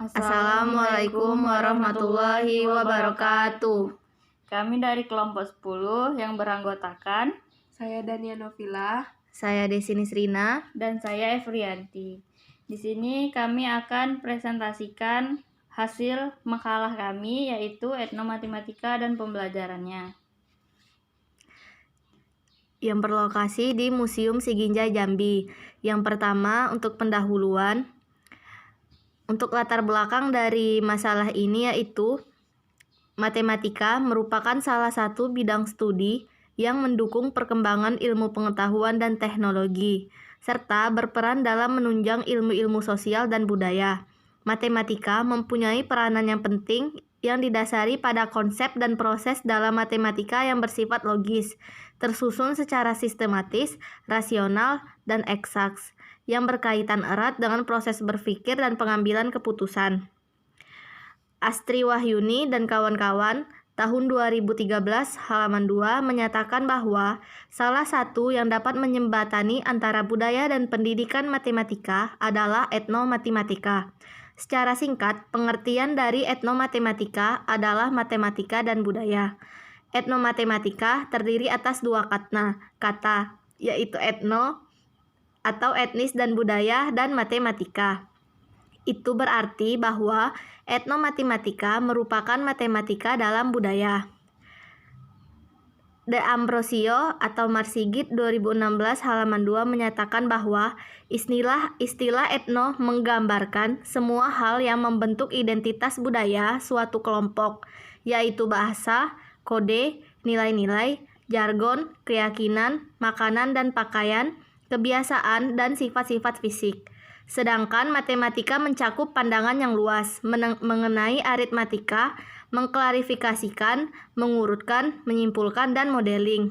Assalamualaikum warahmatullahi wabarakatuh. Kami dari kelompok 10 yang beranggotakan Saya Dania Novila, Saya Desini Srina, dan saya Efrianti. Di sini kami akan presentasikan hasil makalah kami, yaitu etnomatematika dan pembelajarannya. yang berlokasi di Museum Siginjai Jambi. Yang pertama, untuk pendahuluan. Untuk latar belakang dari masalah ini yaitu matematika merupakan salah satu bidang studi yang mendukung perkembangan ilmu pengetahuan dan teknologi, serta berperan dalam menunjang ilmu-ilmu sosial dan budaya. Matematika mempunyai peranan yang penting yang didasari pada konsep dan proses dalam matematika yang bersifat logis, tersusun secara sistematis, rasional, dan eksaks, yang berkaitan erat dengan proses berpikir dan pengambilan keputusan. Astri Wahyuni dan kawan-kawan tahun 2013 halaman 2 menyatakan bahwa salah satu yang dapat menjembatani antara budaya dan pendidikan matematika adalah etnomatematika. Secara singkat, pengertian dari etnomatematika adalah matematika dan budaya. Etnomatematika terdiri atas dua kata, yaitu etno atau etnis dan budaya dan matematika. Itu berarti bahwa etnomatematika merupakan matematika dalam budaya. De Ambrosio atau Marsigit 2016 halaman 2 menyatakan bahwa istilah etno menggambarkan semua hal yang membentuk identitas budaya suatu kelompok, yaitu bahasa, kode, nilai-nilai, jargon, keyakinan, makanan dan pakaian, kebiasaan, dan sifat-sifat fisik. Sedangkan matematika mencakup pandangan yang luas mengenai aritmatika, mengklarifikasikan, mengurutkan, menyimpulkan, dan modeling.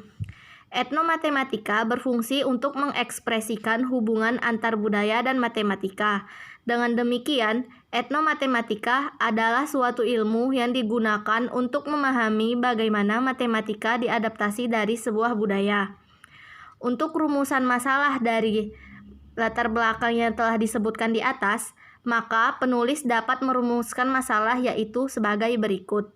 Etnomatematika berfungsi untuk mengekspresikan hubungan antar budaya dan matematika. Dengan demikian, etnomatematika adalah suatu ilmu yang digunakan untuk memahami bagaimana matematika diadaptasi dari sebuah budaya. Untuk rumusan masalah dari latar belakang yang telah disebutkan di atas, maka penulis dapat merumuskan masalah yaitu sebagai berikut.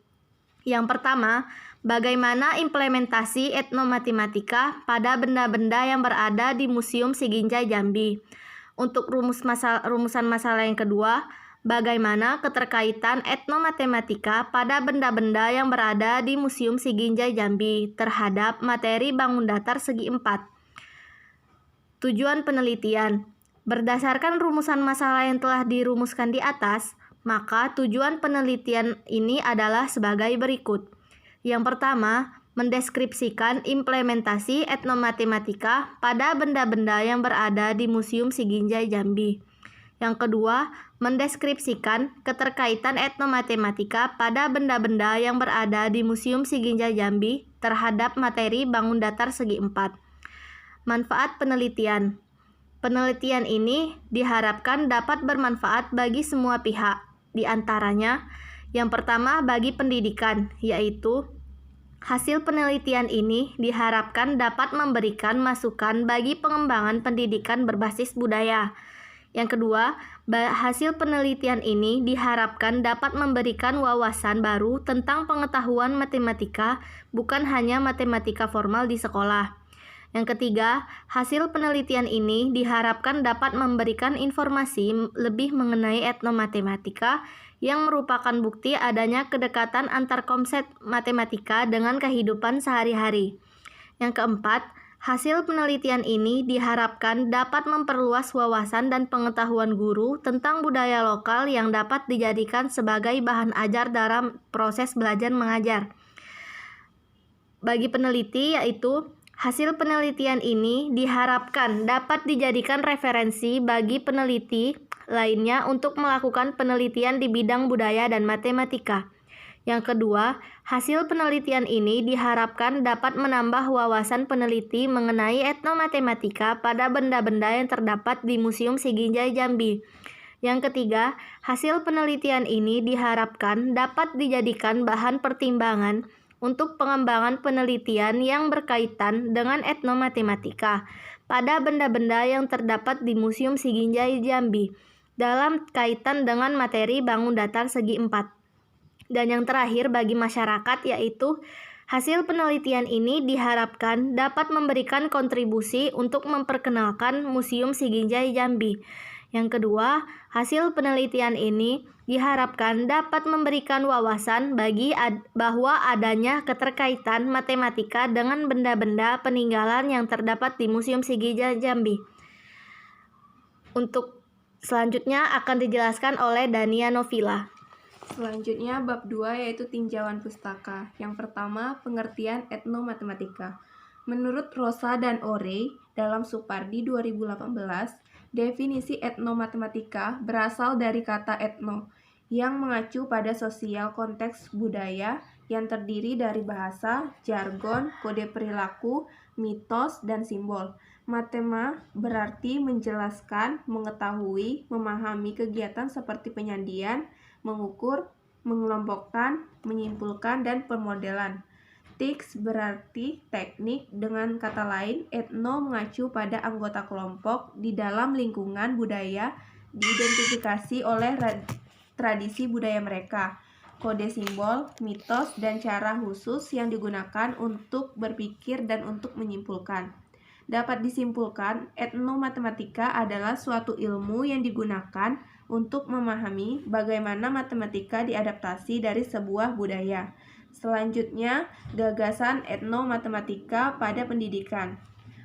Yang pertama, bagaimana implementasi etnomatematika pada benda-benda yang berada di Museum Siginjai Jambi. Untuk rumusan masalah yang kedua, bagaimana keterkaitan etnomatematika pada benda-benda yang berada di Museum Siginjai Jambi terhadap materi bangun datar segi 4. Tujuan penelitian. Berdasarkan rumusan masalah yang telah dirumuskan di atas, maka tujuan penelitian ini adalah sebagai berikut. Yang pertama, mendeskripsikan implementasi etnomatematika pada benda-benda yang berada di Museum Siginjai Jambi. Yang kedua, mendeskripsikan keterkaitan etnomatematika pada benda-benda yang berada di Museum Siginjai Jambi terhadap materi bangun datar segi 4. Manfaat penelitian. Penelitian ini diharapkan dapat bermanfaat bagi semua pihak, di antaranya yang pertama bagi pendidikan, yaitu hasil penelitian ini diharapkan dapat memberikan masukan bagi pengembangan pendidikan berbasis budaya. Yang kedua, hasil penelitian ini diharapkan dapat memberikan wawasan baru tentang pengetahuan matematika, bukan hanya matematika formal di sekolah. Yang ketiga, hasil penelitian ini diharapkan dapat memberikan informasi lebih mengenai etnomatematika yang merupakan bukti adanya kedekatan antar konsep matematika dengan kehidupan sehari-hari. Yang keempat, hasil penelitian ini diharapkan dapat memperluas wawasan dan pengetahuan guru tentang budaya lokal yang dapat dijadikan sebagai bahan ajar dalam proses belajar mengajar. Bagi peneliti yaitu hasil penelitian ini diharapkan dapat dijadikan referensi bagi peneliti lainnya untuk melakukan penelitian di bidang budaya dan matematika. Yang kedua, hasil penelitian ini diharapkan dapat menambah wawasan peneliti mengenai etnomatematika pada benda-benda yang terdapat di Museum Siginjai Jambi. Yang ketiga, hasil penelitian ini diharapkan dapat dijadikan bahan pertimbangan untuk pengembangan penelitian yang berkaitan dengan etnomatematika pada benda-benda yang terdapat di Museum Siginjai Jambi. dalam kaitan dengan materi bangun datar segi 4. Dan yang terakhir bagi masyarakat yaitu hasil penelitian ini diharapkan dapat memberikan kontribusi untuk memperkenalkan Museum Siginjai Jambi. Yang kedua, hasil penelitian ini diharapkan dapat memberikan wawasan bahwa adanya keterkaitan matematika dengan benda-benda peninggalan yang terdapat di Museum Siginjai Jambi. Untuk selanjutnya akan dijelaskan oleh Dania Novila. Selanjutnya bab 2 yaitu tinjauan pustaka. Yang pertama, pengertian etnomatematika. Menurut Rosa dan Ore dalam Supardi 2018, definisi etnomatematika berasal dari kata etno yang mengacu pada sosial konteks budaya yang terdiri dari bahasa, jargon, kode perilaku, mitos, dan simbol. Matema berarti menjelaskan, mengetahui, memahami kegiatan seperti penyandian, mengukur, mengelompokkan, menyimpulkan, dan pemodelan. Tics berarti teknik, dengan kata lain, etno mengacu pada anggota kelompok di dalam lingkungan budaya diidentifikasi oleh tradisi budaya mereka. Kode simbol, mitos, dan cara khusus yang digunakan untuk berpikir dan untuk menyimpulkan. Dapat disimpulkan, etnomatematika adalah suatu ilmu yang digunakan untuk memahami bagaimana matematika diadaptasi dari sebuah budaya. Selanjutnya, gagasan etnomatematika pada pendidikan.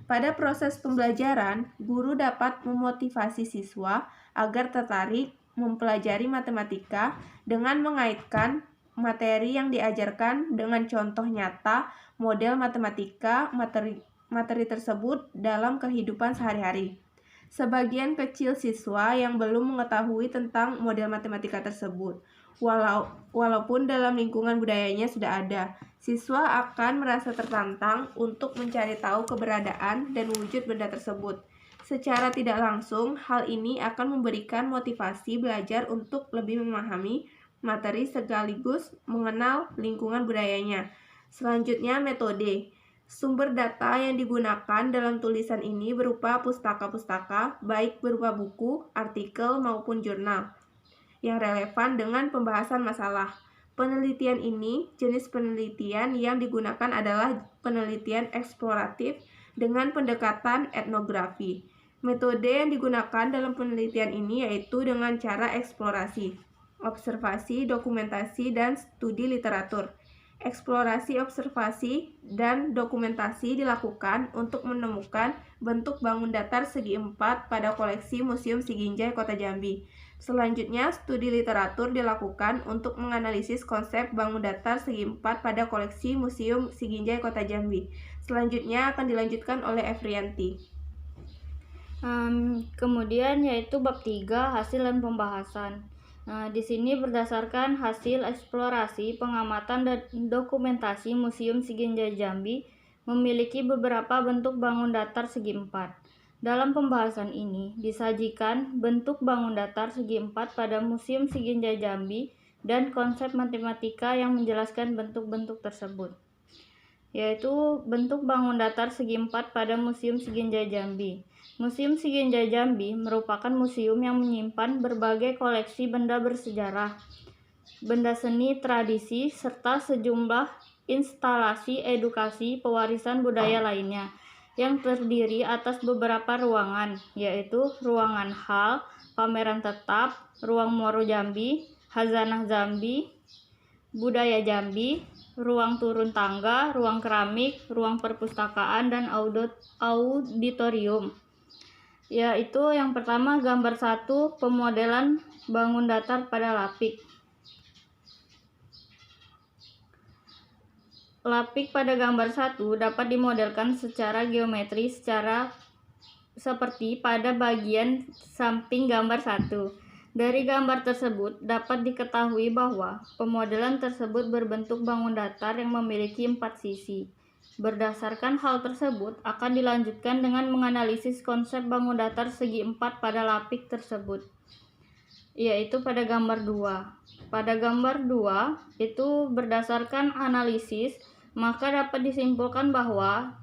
Pada proses pembelajaran, guru dapat memotivasi siswa agar tertarik mempelajari matematika dengan mengaitkan materi yang diajarkan dengan contoh nyata model matematika materi tersebut dalam kehidupan sehari-hari. Sebagian kecil siswa yang belum mengetahui tentang model matematika tersebut, walaupun dalam lingkungan budayanya sudah ada, siswa akan merasa tertantang untuk mencari tahu keberadaan dan wujud benda tersebut. Secara tidak langsung, hal ini akan memberikan motivasi belajar untuk lebih memahami materi sekaligus mengenal lingkungan budayanya. Selanjutnya, metode. Sumber data yang digunakan dalam tulisan ini berupa pustaka-pustaka, baik berupa buku, artikel, maupun jurnal, yang relevan dengan pembahasan masalah. Penelitian ini, jenis penelitian yang digunakan adalah penelitian eksploratif dengan pendekatan etnografi. Metode yang digunakan dalam penelitian ini yaitu dengan cara eksplorasi, observasi, dokumentasi, dan studi literatur. Eksplorasi, observasi, dan dokumentasi dilakukan untuk menemukan bentuk bangun datar segi 4 pada koleksi Museum Siginjai Kota Jambi. Selanjutnya, studi literatur dilakukan untuk menganalisis konsep bangun datar segi 4 pada koleksi Museum Siginjai Kota Jambi. Selanjutnya akan dilanjutkan oleh Efrianti. Kemudian yaitu bab 3, hasil dan pembahasan. Di sini berdasarkan hasil eksplorasi, pengamatan, dan dokumentasi Museum Siginjai Jambi memiliki beberapa bentuk bangun datar segi 4. Dalam pembahasan ini disajikan bentuk bangun datar segi 4 pada Museum Siginjai Jambi dan konsep matematika yang menjelaskan bentuk-bentuk tersebut, yaitu bentuk bangun datar segi 4 pada Museum Siginjai Jambi. Museum Siginjai Jambi merupakan museum yang menyimpan berbagai koleksi benda bersejarah, benda seni tradisi, serta sejumlah instalasi edukasi pewarisan budaya lainnya yang terdiri atas beberapa ruangan, yaitu ruangan hal, pameran tetap, ruang Muaro Jambi, Hazanah Jambi, budaya Jambi, ruang turun tangga, ruang keramik, ruang perpustakaan, dan auditorium. Yaitu yang pertama, gambar 1, pemodelan bangun datar pada lapik. Lapik pada gambar 1 dapat dimodelkan secara geometri seperti pada bagian samping gambar 1. Dari gambar tersebut dapat diketahui bahwa pemodelan tersebut berbentuk bangun datar yang memiliki 4 sisi. Berdasarkan hal tersebut, akan dilanjutkan dengan menganalisis konsep bangun datar segi 4 pada lapik tersebut, yaitu pada gambar 2. Pada gambar 2, itu berdasarkan analisis, maka dapat disimpulkan bahwa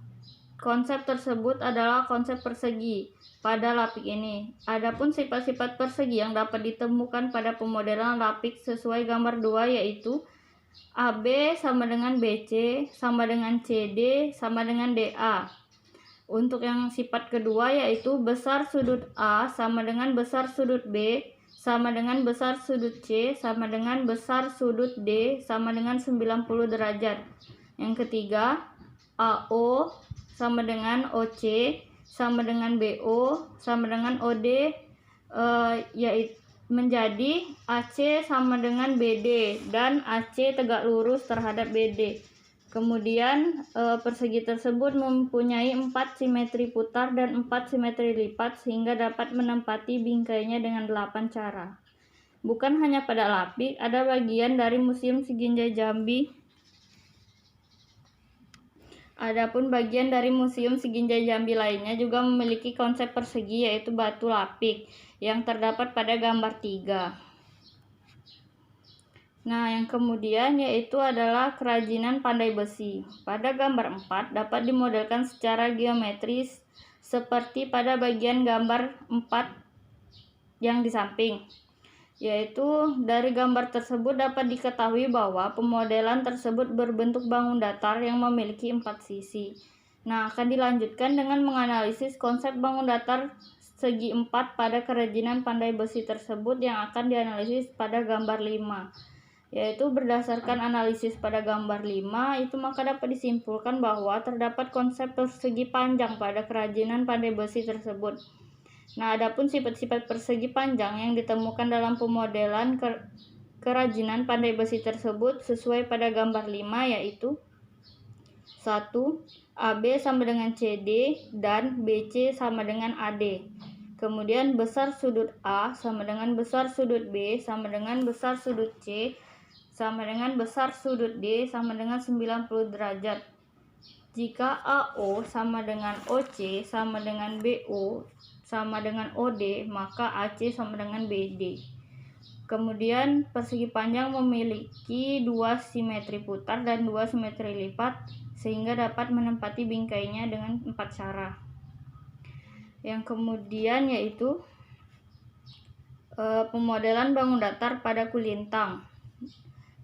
Konsep tersebut adalah konsep persegi pada lapik ini. Adapun sifat-sifat persegi yang dapat ditemukan pada pemodelan lapik sesuai gambar 2 yaitu AB sama dengan BC sama dengan CD sama dengan DA. Untuk yang sifat kedua yaitu besar sudut A sama dengan besar sudut B sama dengan besar sudut C sama dengan besar sudut D sama dengan 90 derajat. Yang ketiga, AO sama dengan OC sama dengan BO sama dengan OD yaitu menjadi AC sama dengan BD dan AC tegak lurus terhadap BD. Kemudian persegi tersebut mempunyai 4 simetri putar dan 4 simetri lipat sehingga dapat menempati bingkainya dengan 8 cara. Bukan hanya pada lapik, ada bagian dari Museum Siginjai Jambi. Adapun bagian dari Museum Siginjai Jambi lainnya juga memiliki konsep persegi yaitu batu lapik yang terdapat pada gambar 3. Nah, yang kemudian yaitu adalah kerajinan pandai besi. Pada gambar 4 dapat dimodelkan secara geometris seperti pada bagian gambar 4 yang di samping. Yaitu dari gambar tersebut dapat diketahui bahwa pemodelan tersebut berbentuk bangun datar yang memiliki 4 sisi. Nah, akan dilanjutkan dengan menganalisis konsep bangun datar segi 4 pada kerajinan pandai besi tersebut yang akan dianalisis pada gambar 5. Yaitu berdasarkan analisis pada gambar 5 itu maka dapat disimpulkan bahwa terdapat konsep persegi panjang pada kerajinan pandai besi tersebut. Nah, adapun sifat-sifat persegi panjang yang ditemukan dalam pemodelan kerajinan pandai besi tersebut sesuai pada gambar 5 yaitu 1. AB sama dengan CD dan BC sama dengan AD. Kemudian besar sudut A sama dengan besar sudut B sama dengan besar sudut C sama dengan besar sudut D sama dengan 90 derajat. Jika AO sama dengan OC sama dengan BO sama dengan OD, maka AC sama dengan BD. Kemudian persegi panjang memiliki 2 simetri putar dan 2 simetri lipat sehingga dapat menempati bingkainya dengan 4 cara. Yang kemudian yaitu pemodelan bangun datar pada kulintang.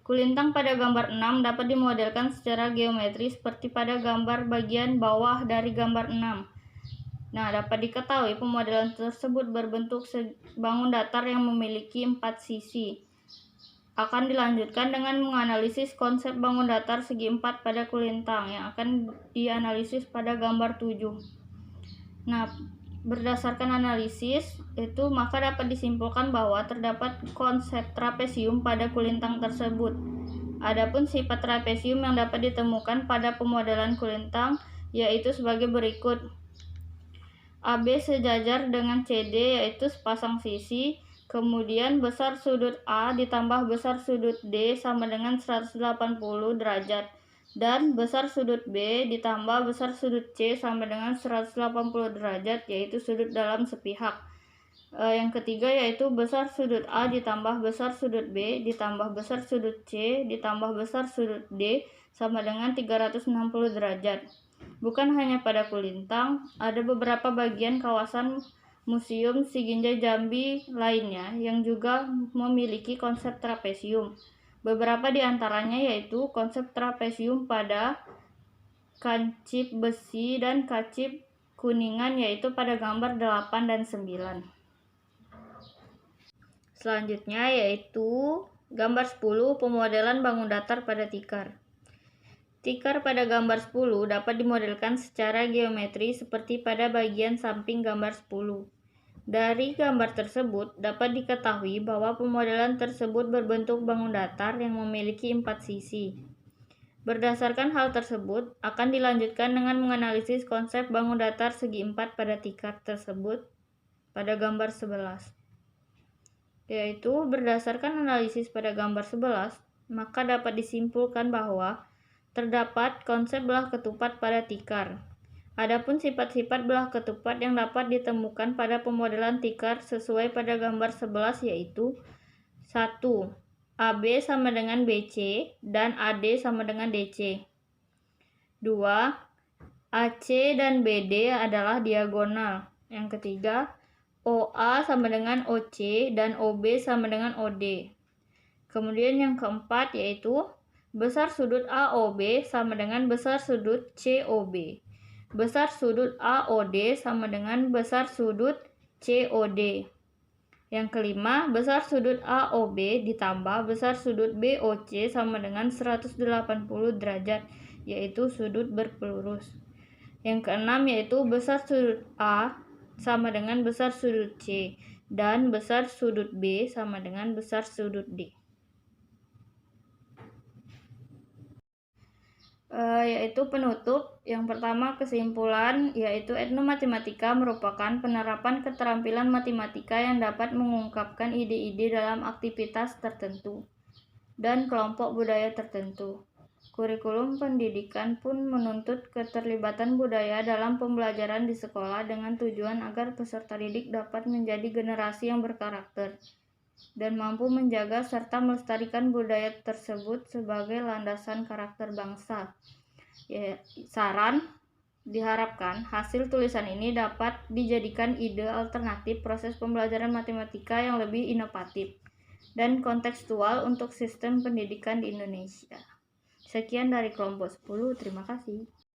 Kulintang pada gambar 6 dapat dimodelkan secara geometris seperti pada gambar bagian bawah dari gambar 6. Nah, dapat diketahui pemodelan tersebut berbentuk bangun datar yang memiliki 4 sisi. Akan dilanjutkan dengan menganalisis konsep bangun datar segi 4 pada kulintang yang akan dianalisis pada gambar 7. Nah, berdasarkan analisis itu maka dapat disimpulkan bahwa terdapat konsep trapesium pada kulintang tersebut. Adapun sifat trapesium yang dapat ditemukan pada pemodelan kulintang yaitu sebagai berikut. AB sejajar dengan CD yaitu sepasang sisi, kemudian besar sudut A ditambah besar sudut D sama dengan 180 derajat. Dan besar sudut B ditambah besar sudut C sama dengan 180 derajat yaitu sudut dalam sepihak. Yang ketiga yaitu besar sudut A ditambah besar sudut B ditambah besar sudut C ditambah besar sudut D sama dengan 360 derajat. Bukan hanya pada kulintang, ada beberapa bagian kawasan Museum Siginjai Jambi lainnya yang juga memiliki konsep trapesium. Beberapa di antaranya yaitu konsep trapesium pada kancip besi dan kancip kuningan yaitu pada gambar 8 dan 9. Selanjutnya yaitu gambar 10 pemodelan bangun datar pada tikar. Tikar pada gambar 10 dapat dimodelkan secara geometri seperti pada bagian samping gambar 10. Dari gambar tersebut dapat diketahui bahwa pemodelan tersebut berbentuk bangun datar yang memiliki 4 sisi. Berdasarkan hal tersebut, akan dilanjutkan dengan menganalisis konsep bangun datar segi 4 pada tikar tersebut pada gambar 11. Yaitu berdasarkan analisis pada gambar 11, maka dapat disimpulkan bahwa terdapat konsep belah ketupat pada tikar. Adapun sifat-sifat belah ketupat yang dapat ditemukan pada pemodelan tikar sesuai pada gambar 11 yaitu 1. AB sama dengan BC dan AD sama dengan DC. 2. AC dan BD adalah diagonal. Yang ketiga, OA sama dengan OC dan OB sama dengan OD. Kemudian yang keempat yaitu besar sudut AOB sama dengan besar sudut COB. Besar sudut AOD sama dengan besar sudut COD. Yang kelima, besar sudut AOB ditambah besar sudut BOC sama dengan 180 derajat, yaitu sudut berpelurus. Yang keenam yaitu besar sudut A sama dengan besar sudut C dan besar sudut B sama dengan besar sudut D. Yaitu penutup. Yang pertama kesimpulan, yaitu etnomatematika merupakan penerapan keterampilan matematika yang dapat mengungkapkan ide-ide dalam aktivitas tertentu dan kelompok budaya tertentu. Kurikulum pendidikan pun menuntut keterlibatan budaya dalam pembelajaran di sekolah dengan tujuan agar peserta didik dapat menjadi generasi yang berkarakter dan mampu menjaga serta melestarikan budaya tersebut sebagai landasan karakter bangsa. Saran, diharapkan hasil tulisan ini dapat dijadikan ide alternatif proses pembelajaran matematika yang lebih inovatif dan kontekstual untuk sistem pendidikan di Indonesia. Sekian dari kelompok 10, terima kasih.